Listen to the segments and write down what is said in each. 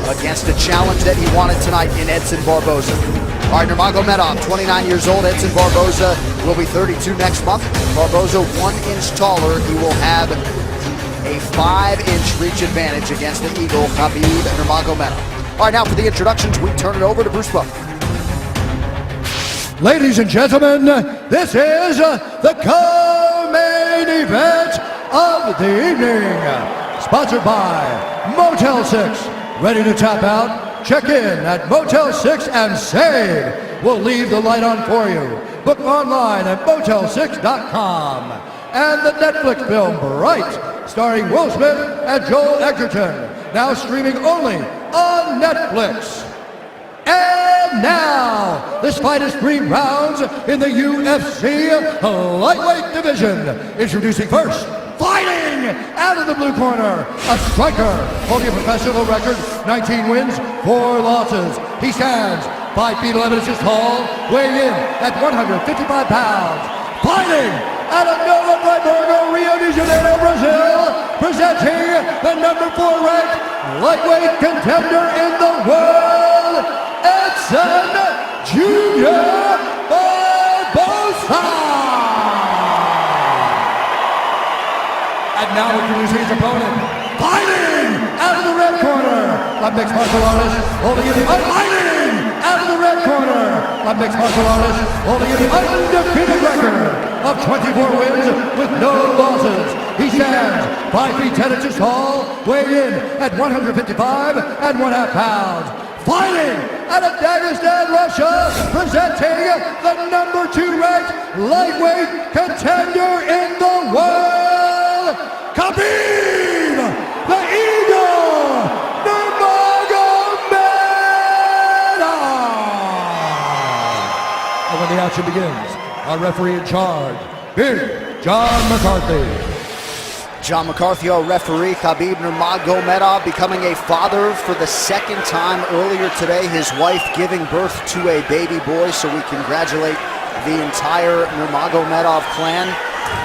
against a challenge that he wanted tonight in Edson Barboza. All right, Nurmagomedov, 29 years old. Edson Barboza will be 32 next month. Barboza 1 inch taller. He will have a 5-inch reach advantage against the Eagle, Khabib Nurmagomedov. All right, now for the introductions, we turn it over to Bruce Buffer. Ladies and gentlemen, this is the co-main event of the evening. Sponsored by Motel 6. Ready to tap out? Check in at Motel 6 and save. We'll leave the light on for you. Book online at motel6.com. And the Netflix film Bright, starring Will Smith and Joel Edgerton. Now streaming only on Netflix. And now, this fight is 3 rounds in the UFC lightweight division. Introducing first, fighting out of the blue corner, a striker holding a professional record, 19 wins, 4 losses. He stands 5 feet 11 inches tall, weighing in at 155 pounds. Fighting out of Nova Friburgo, Rio de Janeiro, Brazil, presenting the number 4 ranked lightweight contender in the world, Edson Jr. Barboza. And now introducing his opponent, fighting out of the red corner, a mixed martial artist holding the out of the red corner, a mixed martial artist holding the undefeated record of 24 wins with no losses. He stands 5 feet 10 inches tall, weighing in at 155 and 1/2 pounds. Fighting out of Dagestan, Russia, presenting the number 2 ranked lightweight contender in the world, Khabib, the Eagle, Nurmagomedov. And when the action begins, our referee in charge, Big John McCarthy. John McCarthy, our referee. Khabib Nurmagomedov becoming a father for the 2nd time earlier today. His wife giving birth to a baby boy, so we congratulate the entire Nurmagomedov clan.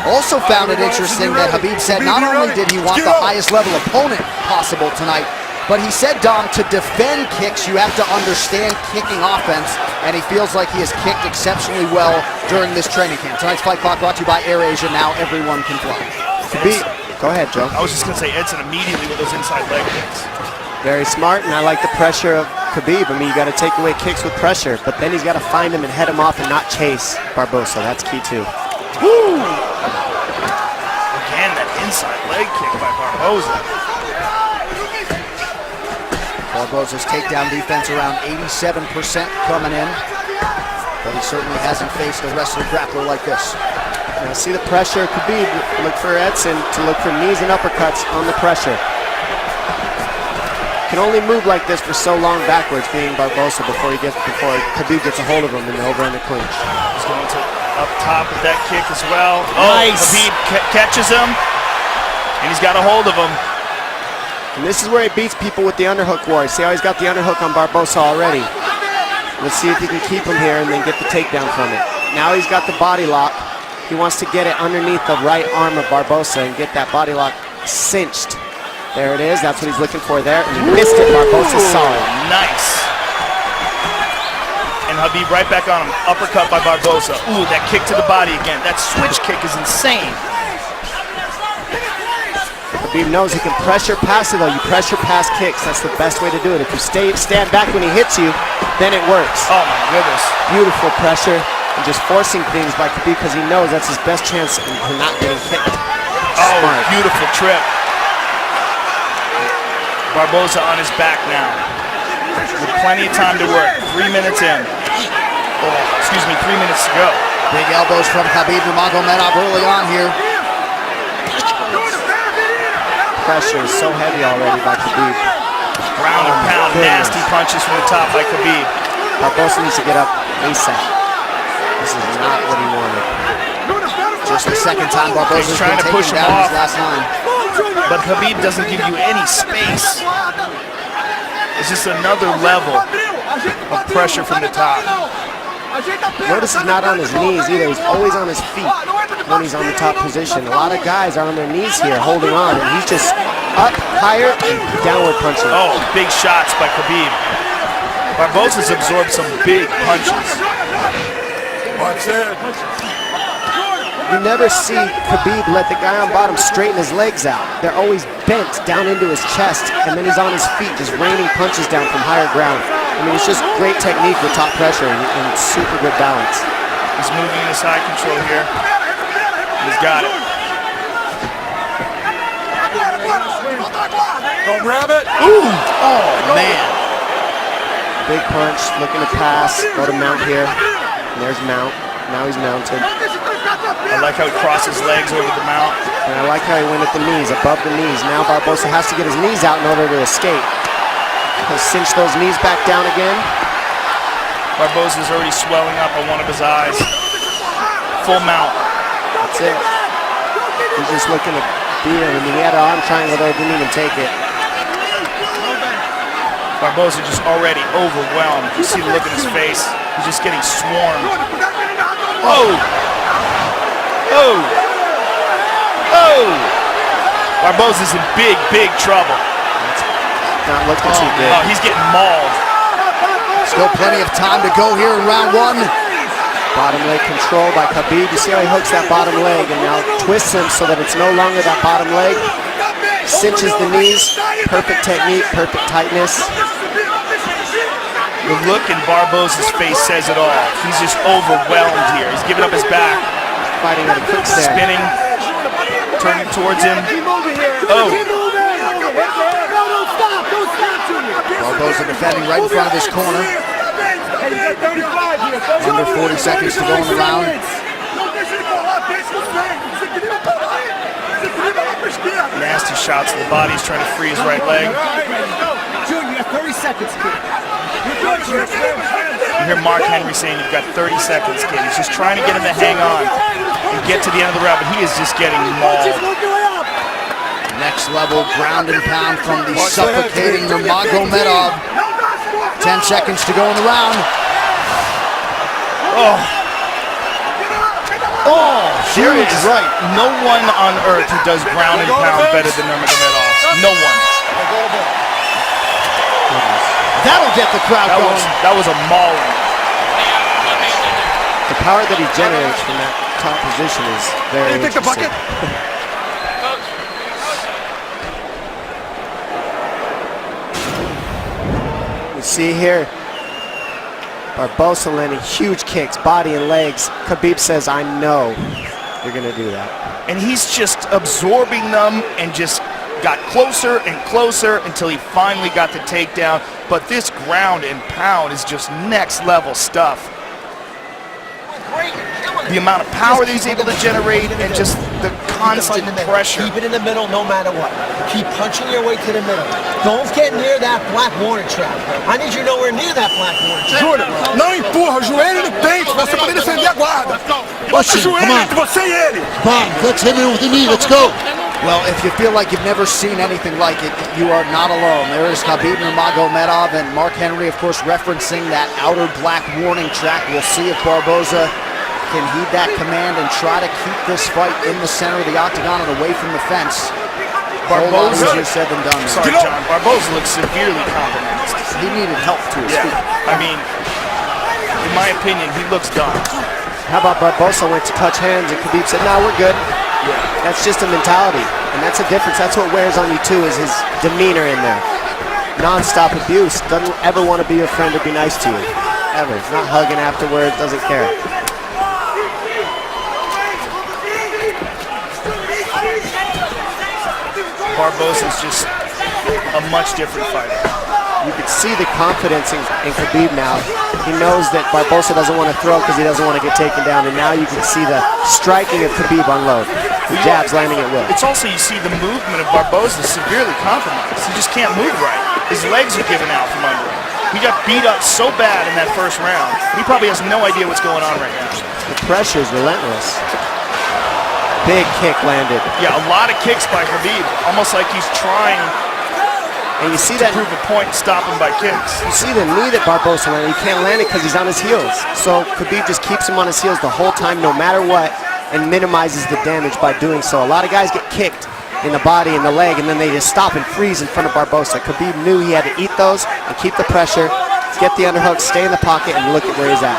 Also found it interesting that Khabib said not only did he want the highest level opponent possible tonight, but he said, Dom, to defend kicks, you have to understand kicking offense, and he feels like he has kicked exceptionally well during this training camp. Tonight's Fight Clock brought to you by AirAsia. Now everyone can fly. Khabib. Go ahead, Joe. I was just going to say Edson immediately with those inside leg kicks. Very smart, and I like the pressure of Khabib. I mean, you got to take away kicks with pressure, but then he's got to find him and head him off and not chase Barboza. That's key, too. Woo! Again, that inside leg kick by Barboza. Barboza's takedown defense around 87% coming in, but he certainly hasn't faced a wrestler grappler like this. Now see the pressure, Khabib, look for Edson to look for knees and uppercuts on the pressure. Can only move like this for so long backwards, being Barboza, before Khabib gets a hold of him in the over-under clinch. He's going to up top with that kick as well. Nice. Oh, Khabib catches him, and he's got a hold of him. And this is where he beats people with the underhook war. See how he's got the underhook on Barboza already. Let's see if he can keep him here and then get the takedown from it. Now he's got the body lock. He wants to get it underneath the right arm of Barboza and get that body lock cinched. There it is. That's what he's looking for there. And he missed it. Barboza's solid. Nice. And Khabib right back on him. Uppercut by Barboza. Ooh, that kick to the body again. That switch kick is insane. Khabib knows he can pressure pass it, though. You pressure pass kicks. That's the best way to do it. If you stand back when he hits you, then it works. Oh, my goodness. Beautiful pressure. And just forcing things by Khabib because he knows that's his best chance for not getting kicked. Oh, smart. Beautiful trip. Barboza on his back now. With plenty of time to work. 3 minutes in. Oh, excuse me, 3 minutes to go. Big elbows from Khabib Nurmagomedov early on here. Pressure is so heavy already by Khabib. Ground and pound, nasty punches from the top by Khabib. Barboza needs to get up ASAP. This is not what he wanted. Just the 2nd time Barboza's trying to push him down off. his last line. But Khabib doesn't give you any space. It's just another level of pressure from the top. Notice he's not on his knees either. He's always on his feet when he's on the top position. A lot of guys are on their knees here holding on, and he's just up, higher, and downward punching. Oh, big shots by Khabib. Barbosa's absorbed some big punches. You never see Khabib let the guy on bottom straighten his legs out. They're always bent down into his chest, and then he's on his feet just raining punches down from higher ground. I mean, it's just great technique with top pressure and super good balance. He's moving into side control here. He's got it. Don't grab it. Ooh! Oh, man. Big punch, looking to pass, go to mount here. And there's mount. Now he's mounted. I like how he crossed his legs over the mount. And I like how he went at the knees, above the knees. Now Barbosa has to get his knees out in order to escape. He'll cinch those knees back down again. Barbosa's already swelling up on one of his eyes. Full mount. That's it. He's just looking to beat him. I mean, he had an arm triangle there, didn't even take it. Barbosa just already overwhelmed. You see the look in his face. He's just getting swarmed. Oh! Oh! Oh! Barbosa's in big, big trouble. Not looking too good. Oh, he's getting mauled. Still plenty of time to go here in round one. Bottom leg control by Khabib. You see how he hooks that bottom leg and now twists him so that it's no longer that bottom leg. Cinches the knees. Perfect technique, perfect tightness. The look in Barbosa's face says it all. He's just overwhelmed here. He's giving up his back. Fighting at a quick stare. Spinning. Turning towards him. Oh. Barbosa defending right in front of his corner. Under 40 seconds to go in the round. Nasty shots to the body. He's trying to free his right leg. Junior, you got 30 seconds, kid. You hear Mark Henry saying you've got 30 seconds, kid. He's just trying to get him to hang on and get to the end of the round, but he is just getting mauled. Next level ground and pound from the suffocating Nurmagomedov. 10 seconds to go in the round. Oh. Oh, Here huge is right. No one on earth who does ground and pound better than Nurmagomedov. No one. That'll get the crowd going. That was a mauling. The power that he generates from that top position is very interesting. You see here, Barbosa landing huge kicks, body and legs. Khabib says, I know you're going to do that. And he's just absorbing them and just got closer and closer until he finally got the takedown. But this ground and pound is just next level stuff. The amount of power that he's able to generate and just the constant pressure. Keep it in the middle no matter what. Keep punching your way to the middle. Don't get near that black warning trap. I need you nowhere near that black warning trap. Júnior, não empurra, joelho no peito, você poder defender a guarda. Bota o joelho entre você e ele. Come on, let's hit it with the knee. Let's go. Well, if you feel like you've never seen anything like it, you are not alone. There is Khabib Nurmagomedov and Mark Henry, of course, referencing that outer black warning track. We'll see if Barbosa can heed that command and try to keep this fight in the center of the octagon and away from the fence. Barbosa, easier said than done. sorry, John. Barbosa looks severely compromised. He needed help to his feet. I mean, in my opinion, he looks done. How about Barbosa went to touch hands and Khabib said, no, we're good. Yeah. That's just a mentality. And that's a difference. That's what wears on you too, is his demeanor in there. Non-stop abuse. Doesn't ever want to be your friend or be nice to you. Ever. Not hugging afterwards. Doesn't care. Barbosa's just a much different fighter. You can see the confidence in Khabib now. He knows that Barbosa doesn't want to throw because he doesn't want to get taken down, and now you can see the striking of Khabib unload. The jabs landing at will. It's also, you see the movement of Barbosa severely compromised. He just can't move right. His legs are giving out from under him. He got beat up so bad in that first round. He probably has no idea what's going on right now. The pressure is relentless. Big kick landed. Yeah, a lot of kicks by Khabib. Almost like he's trying And you see to that prove a point and stop him by kicks. You see the knee that Barbosa landed. He can't land it because he's on his heels. So Khabib just keeps him on his heels the whole time, no matter what, and minimizes the damage by doing so. A lot of guys get kicked in the body and the leg, and then they just stop and freeze in front of Barbosa. Khabib knew he had to eat those and keep the pressure, get the underhook, stay in the pocket, and look at where he's at.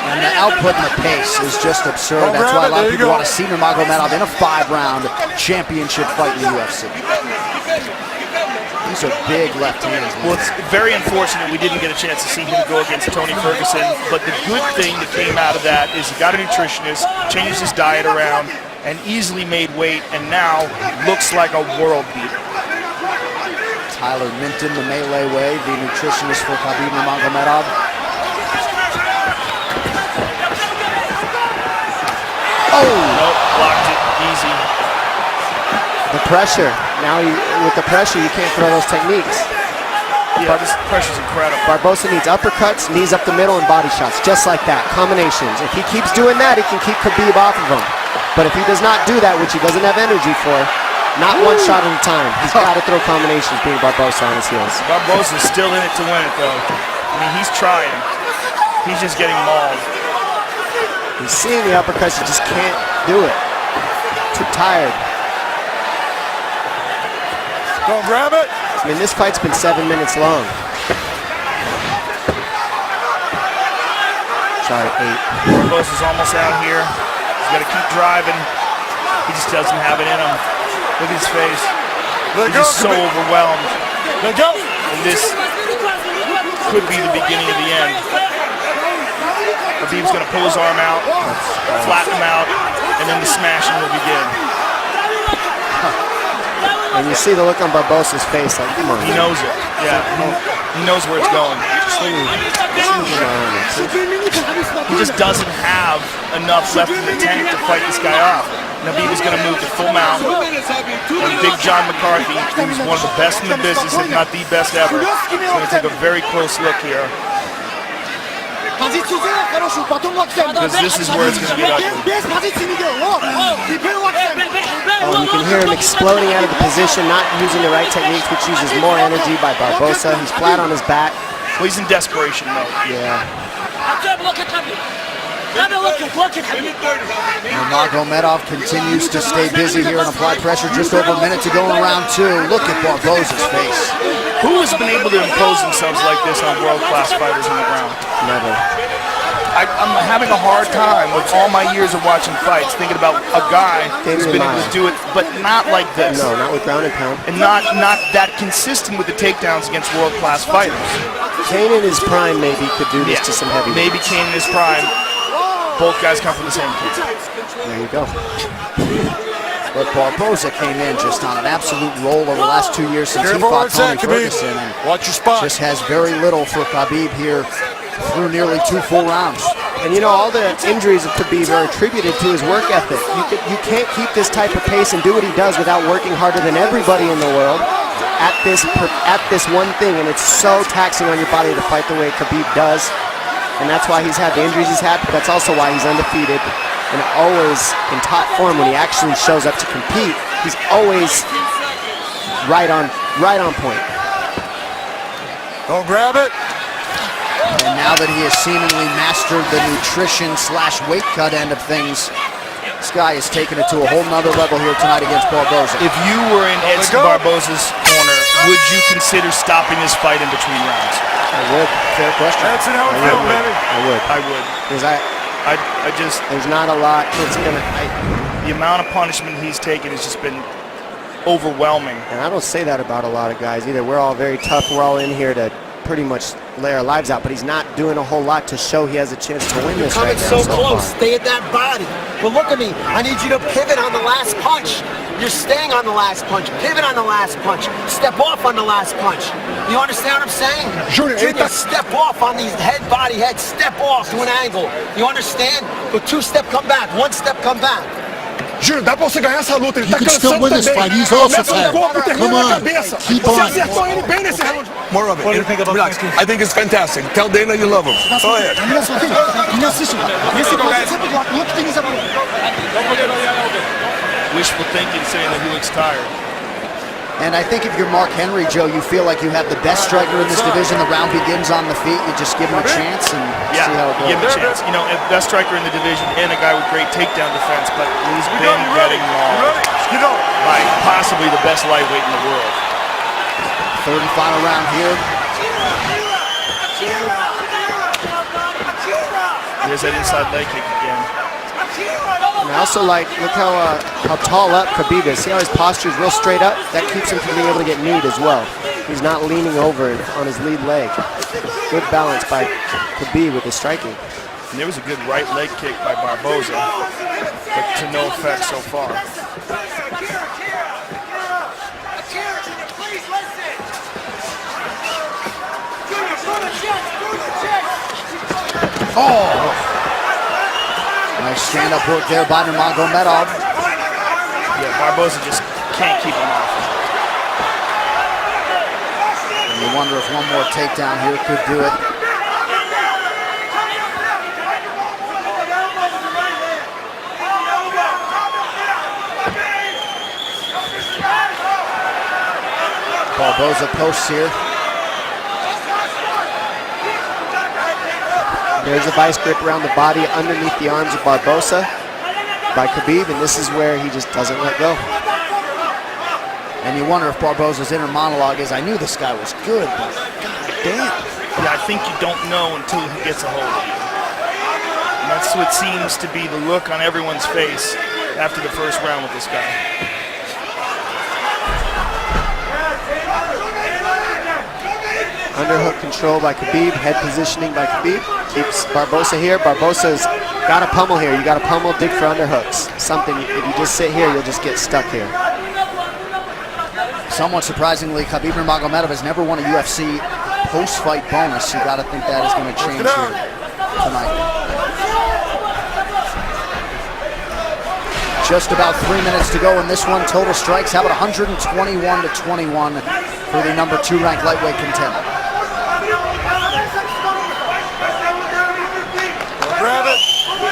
And the output and the pace is just absurd. That's why a lot of people want to see Nurmagomedov in a 5-round championship fight in the UFC. These are big left hands. Well, it's very unfortunate we didn't get a chance to see him go against Tony Ferguson, but the good thing that came out of that is he got a nutritionist, changed his diet around, and easily made weight, and now looks like a world beater. Tyler Minton, the Melee way, the nutritionist for Khabib Nurmagomedov. Oh! Nope, blocked it, easy. The pressure. Now, with the pressure, you can't throw those techniques. Yeah, this pressure's incredible. Barbosa needs uppercuts, knees up the middle, and body shots, just like that, combinations. If he keeps doing that, he can keep Khabib off of him. But if he does not do that, which he doesn't have energy for, not one shot at a time, he's got to throw combinations being Barbosa on his heels. Barbosa's still in it to win it, though. I mean, he's trying. He's just getting mauled. He's seeing the uppercuts, he just can't do it. Too tired. Don't grab it. I mean, this fight's been 7 minutes long. Sorry, 8. Barbosa's almost out here. He's got to keep driving. He just doesn't have it in him. Look at his face. He's just so overwhelmed. Let go. And this could be the beginning of the end. Khabib's going to pull his arm out, flatten him out, and then the smashing will begin. And you see the look on Barbosa's face, like, come on. He knows it. Yeah, he knows where it's going. He just doesn't have enough left in the tank to fight this guy off. Khabib is going to move to full mount. And Big John McCarthy, who's one of the best in the business, if not the best ever, is going to take a very close look here. Because this is where it's going to get ugly. Oh, you can hear him exploding out of the position, not using the right techniques, which uses more energy by Barbosa. He's flat on his back. Well, he's in desperation mode. Yeah. Nurmagomedov continues to stay busy here and apply pressure. Just over a minute to go in round 2. Look at Barbosa's face. Who has been able to impose themselves like this on world-class fighters on the ground? Never. I'm having a hard time with all my years of watching fights, thinking about a guy who's been able to do it, but not like this. No, not with ground and pound. And not that consistent with the takedowns against world-class fighters. Kane in his prime maybe could do this to some heavy. Maybe Kane in his prime. Both guys come from the same camp. There you go. But Barbosa came in just on an absolute roll over the last 2 years since he fought Tony Ferguson. And watch your spot. Just has very little for Khabib here through nearly 2 full rounds. And you know, all the injuries of Khabib are attributed to his work ethic. You can't keep this type of pace and do what he does without working harder than everybody in the world at this one thing. And it's so taxing on your body to fight the way Khabib does. And that's why he's had the injuries he's had, but that's also why he's undefeated and always in top form when he actually shows up to compete. He's always right on point. Don't grab it. And now that he has seemingly mastered the nutrition/weight cut end of things, this guy has taken it to a whole nother level here tonight against Barbosa. If you were in Edson Barbosa's corner, would you consider stopping this fight in between rounds? I would. Fair question. That's an outfield, baby. I would. I would. Because I just, there's not a lot. the amount of punishment he's taken has just been overwhelming. And I don't say that about a lot of guys either. We're all very tough. We're all in here to pretty much lay our lives out, but he's not doing a whole lot to show he has a chance to win this right now. Coming so close, stay at that body. But look at me, I need you to pivot on the last punch. You're staying on the last punch, pivot on the last punch, step off on the last punch. You understand what I'm saying? Junior, step off on these head, body, head, step off to an angle. You understand? But 2 step, come back, 1 step, come back. Júnior, dá pra você ganhar essa luta. Ele tá cansando também. Começa no corpo, termina na cabeça. Keep Você on. acertou ele bem nesse round. More of it. Relax. I think it's fantastic. Tell Dana you love him. Go ahead. Wishful thinking saying that he looks tired. And I think if you're Mark Henry, Joe, you feel like you have the best striker in this division. The round begins on the feet. You just give him a chance and see how it goes. Give him a chance. You know, best striker in the division and a guy with great takedown defense, but he's been getting mauled by possibly the best lightweight in the world. Third and final round here. There's that inside leg kick again. And I also like, look how tall up Khabib is. See how his posture is real straight up? That keeps him from being able to get kneed as well. He's not leaning over on his lead leg. Good balance by Khabib with his striking. And there was a good right leg kick by Barboza, but to no effect so far. Oh! Nice stand-up work there by Nurmagomedov. Yeah, Barboza just can't keep him off. And you wonder if one more takedown here could do it. Barboza posts here. There's a vice grip around the body underneath the arms of Barboza by Khabib, and this is where he just doesn't let go. And you wonder if Barboza's inner monologue is, I knew this guy was good, but god damn. Yeah, I think you don't know until he gets a hold of you. And that's what seems to be the look on everyone's face after the first round with this guy. Underhook control by Khabib, head positioning by Khabib. Keeps Barboza here. Barboza's got a pummel here. You got to pummel, dig for underhooks. Something, if you just sit here, you'll just get stuck here. Somewhat surprisingly, Khabib Nurmagomedov has never won a UFC post-fight bonus. You got to think that is going to change here tonight. Just about 3 minutes to go in this one. Total strikes, how about 121-21 for the number 2 ranked lightweight contender.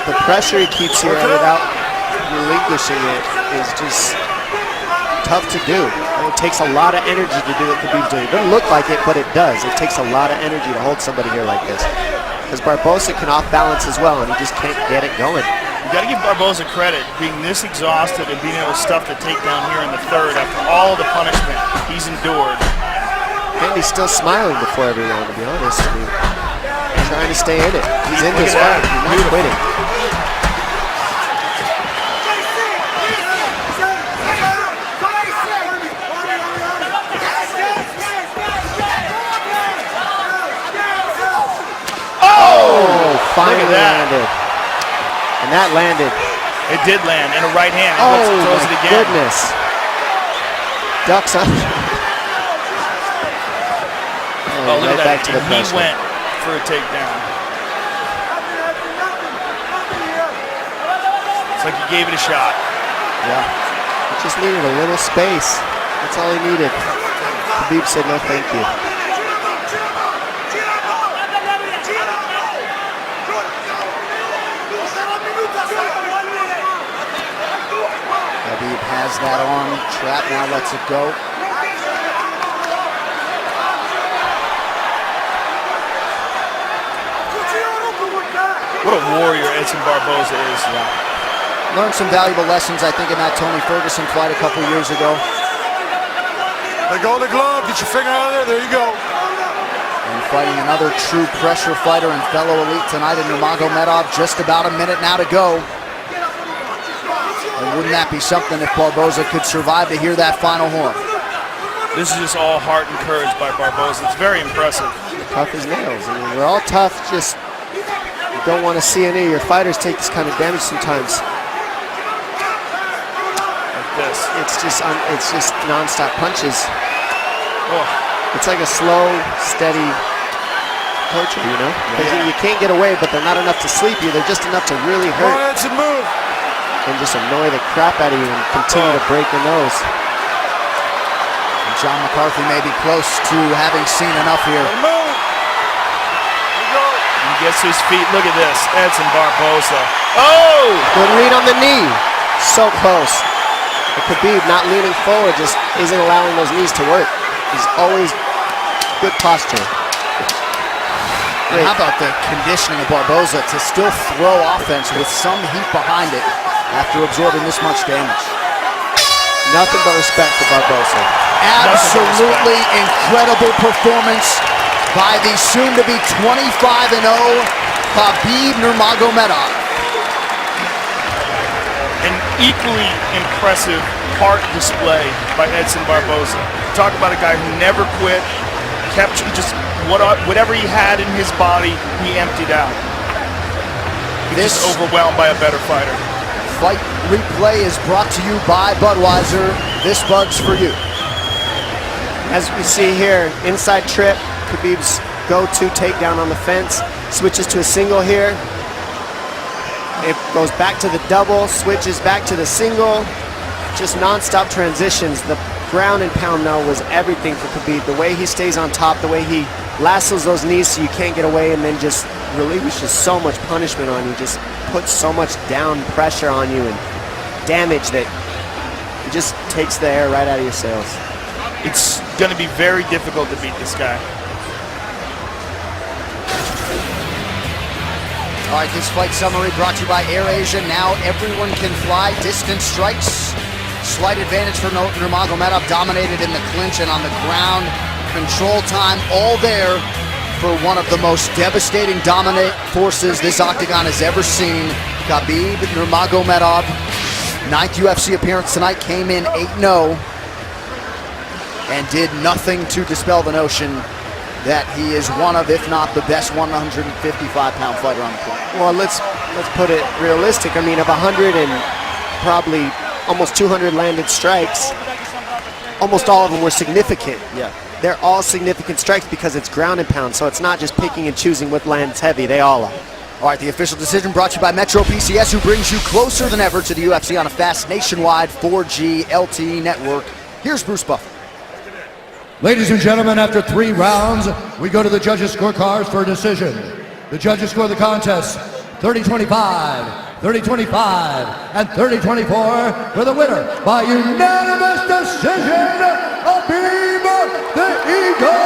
The pressure he keeps here without relinquishing it is just tough to do. And it takes a lot of energy to do what Khabib's doing. It doesn't look like it, but it does. It takes a lot of energy to hold somebody here like this. Because Barboza can off balance as well, and he just can't get it going. You got to give Barboza credit, being this exhausted and being able to stuff the takedown here in the third after all the punishment he's endured. And he's still smiling before every round, to be honest. I mean, trying to stay in it. He's in this fight. He's not quitting. Finally landed. And that landed. It did land, and a right hand. Oh, throws it my again. goodness. Ducks under. Oh, look right at that. back to the He pressure. went for a takedown. It's like he gave it a shot. Yeah. He just needed a little space. That's all he needed. Khabib said no thank you. Khabib has that arm trapped, now lets it go. What a warrior Edson Barboza is. Yeah. Learned some valuable lessons, I think, in that Tony Ferguson fight a couple years ago. Let go of the glove, get your finger out of there you go. And fighting another true pressure fighter and fellow elite tonight in Nurmagomedov. Just about a minute now to go. And wouldn't that be something if Barboza could survive to hear that final horn? This is just all heart and courage by Barboza. It's very impressive. Tough as nails. I mean, we're all tough, just you don't want to see any of your fighters take this kind of damage sometimes. Like this. It's just non-stop punches. Oh. It's like a slow, steady torture, you know? Because you can't get away, but they're not enough to sleep you. They're just enough to really hurt. Edson, move. And just annoy the crap out of you and continue to break your nose. And John McCarthy may be close to having seen enough here. Move. He gets to his feet. Look at this. Edson Barboza. Oh! Good read on the knee. So close. And Khabib not leaning forward just isn't allowing those knees to work. He's always good posture. And how about the conditioning of Barboza to still throw offense with some heat behind it after absorbing this much damage? Nothing but respect for Barboza. Absolutely incredible performance by the soon-to-be 25-0 Khabib Nurmagomedov. An equally impressive heart display by Edson Barboza. Talk about a guy who never quit, kept just whatever he had in his body, he emptied out. He's just overwhelmed by a better fighter. Fight Replay is brought to you by Budweiser. This Bud's for you. As we see here, inside trip, Khabib's go-to takedown on the fence, switches to a single here. It goes back to the double, switches back to the single. Just non-stop transitions. The ground and pound now was everything for Khabib. The way he stays on top, the way he lassos those knees so you can't get away, and then just relinquishes so much punishment on you, just puts so much down pressure on you and damage that it just takes the air right out of your sails. It's going to be very difficult to beat this guy. All right, this fight summary brought to you by AirAsia. Now everyone can fly. Distance strikes. Slight advantage for Nurmagomedov, dominated in the clinch and on the ground. Control time all there for one of the most devastating dominant forces this octagon has ever seen. Khabib Nurmagomedov, 9th UFC appearance tonight, came in 8-0 and did nothing to dispel the notion that he is one of, if not the best 155-pound fighter on the planet. Well, let's put it realistic. I mean, of 100 and probably almost 200 landed strikes, almost all of them were significant. Yeah. They're all significant strikes because it's ground and pound, so it's not just picking and choosing what lands heavy. They all are. All right, the official decision brought to you by Metro PCS, who brings you closer than ever to the UFC on a fast nationwide 4G LTE network. Here's Bruce Buffer. Ladies and gentlemen, after 3 rounds, we go to the judges' scorecards for a decision. The judges score the contest 30-25, 30-25, and 30-24 for the winner by unanimous decision, Khabib the Eagle